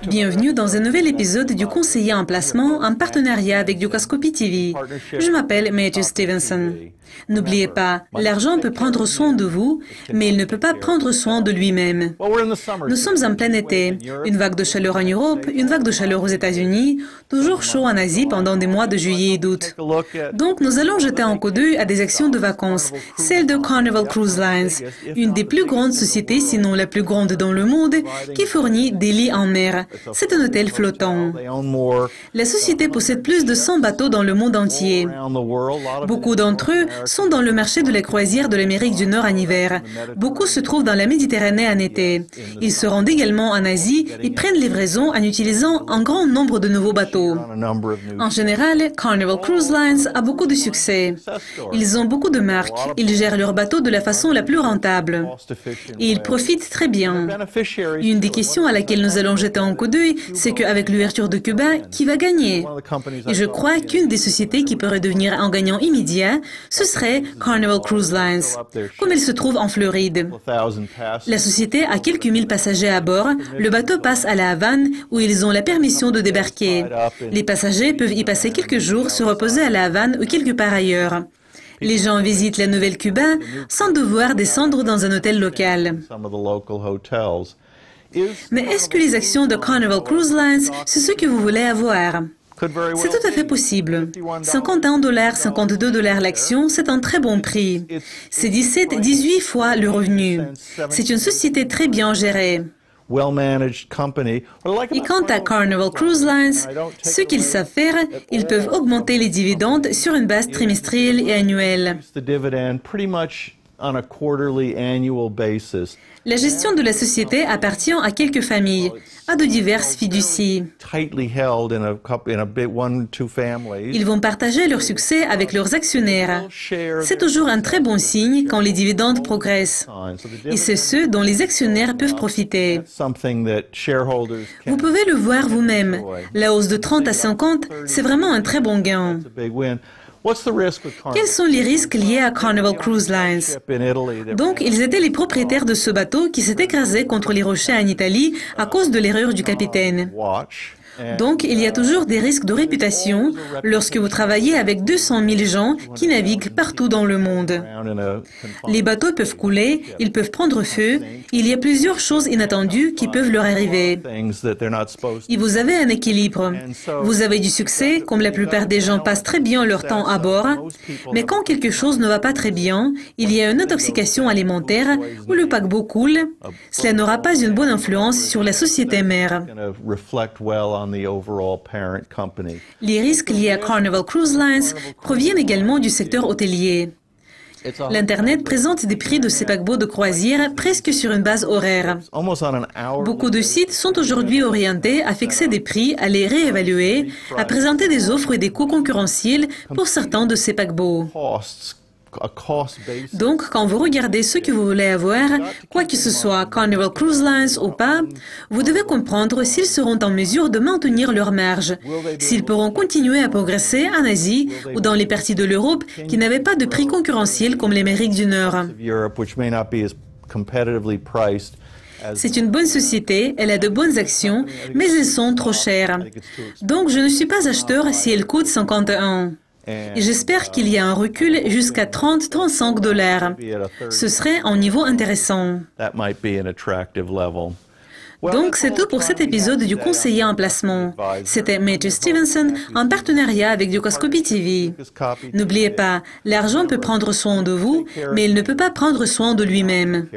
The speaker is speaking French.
Bienvenue dans un nouvel épisode du Conseiller en placement en partenariat avec Dukascopy TV. Je m'appelle Matthew Stevenson. N'oubliez pas, l'argent peut prendre soin de vous, mais il ne peut pas prendre soin de lui-même. Nous sommes en plein été, une vague de chaleur en Europe, une vague de chaleur aux États-Unis, toujours chaud en Asie pendant des mois de juillet et d'août. Donc nous allons jeter un coup d'œil à des actions de vacances, celle de Carnival Cruise Lines, une des plus grandes sociétés, sinon la plus grande dans le monde, qui fournit des lits en mer. C'est un hôtel flottant. La société possède plus de 100 bateaux dans le monde entier. Beaucoup d'entre eux sont dans le marché de la croisière de l'Amérique du Nord en hiver. Beaucoup se trouvent dans la Méditerranée en été. Ils se rendent également en Asie et prennent livraison en utilisant un grand nombre de nouveaux bateaux. En général, Carnival Cruise Lines a beaucoup de succès. Ils ont beaucoup de marques. Ils gèrent leurs bateaux de la façon la plus rentable. Et ils profitent très bien. Une des questions à laquelle nous allons jeter un coup d'œil, c'est qu'avec l'ouverture de Cuba, qui va gagner? Et je crois qu'une des sociétés qui pourrait devenir un gagnant immédiat, ce serait Carnival Cruise Lines, comme elle se trouve en Floride. La société a quelques mille passagers à bord. Le bateau passe à la Havane, où ils ont la permission de débarquer. Les passagers peuvent y passer quelques jours, se reposer à la Havane ou quelque part ailleurs. Les gens visitent la nouvelle Cuba sans devoir descendre dans un hôtel local. Mais est-ce que les actions de Carnival Cruise Lines, c'est ce que vous voulez avoir? C'est tout à fait possible. 51 $, 52 $, l'action, c'est un très bon prix. C'est 17-18 fois le revenu. C'est une société très bien gérée. Et quant à Carnival Cruise Lines, ce qu'ils savent faire, ils peuvent augmenter les dividendes sur une base trimestrielle et annuelle. La gestion de la société appartient à quelques familles, à de diverses fiducies. Ils vont partager leur succès avec leurs actionnaires. C'est toujours un très bon signe quand les dividendes progressent. Et c'est ce dont les actionnaires peuvent profiter. Vous pouvez le voir vous-même. La hausse de 30 à 50, c'est vraiment un très bon gain. Quels sont les risques liés à Carnival Cruise Lines? Donc, ils étaient les propriétaires de ce bateau qui s'est écrasé contre les rochers en Italie à cause de l'erreur du capitaine. Donc, il y a toujours des risques de réputation lorsque vous travaillez avec 200 000 gens qui naviguent partout dans le monde. Les bateaux peuvent couler, ils peuvent prendre feu, il y a plusieurs choses inattendues qui peuvent leur arriver. Et vous avez un équilibre. Vous avez du succès, comme la plupart des gens passent très bien leur temps à bord, mais quand quelque chose ne va pas très bien, il y a une intoxication alimentaire ou le paquebot coule, cela n'aura pas une bonne influence sur la société mère. Les risques liés à Carnival Cruise Lines proviennent également du secteur hôtelier. L'Internet présente des prix de ces paquebots de croisière presque sur une base horaire. Beaucoup de sites sont aujourd'hui orientés à fixer des prix, à les réévaluer, à présenter des offres et des coûts concurrentiels pour certains de ces paquebots. Donc, quand vous regardez ce que vous voulez avoir, quoi que ce soit Carnival Cruise Lines ou pas, vous devez comprendre s'ils seront en mesure de maintenir leur marge, s'ils pourront continuer à progresser en Asie ou dans les parties de l'Europe qui n'avaient pas de prix concurrentiels comme l'Amérique du Nord. C'est une bonne société, elle a de bonnes actions, mais elles sont trop chères. Donc, je ne suis pas acheteur si elles coûtent 51. Et j'espère qu'il y a un recul jusqu'à 30-35 $. Ce serait un niveau intéressant. Donc, c'est tout pour cet épisode du Conseiller en placement. C'était Matthew Stevenson en partenariat avec Dukascopy TV. N'oubliez pas, l'argent peut prendre soin de vous, mais il ne peut pas prendre soin de lui-même.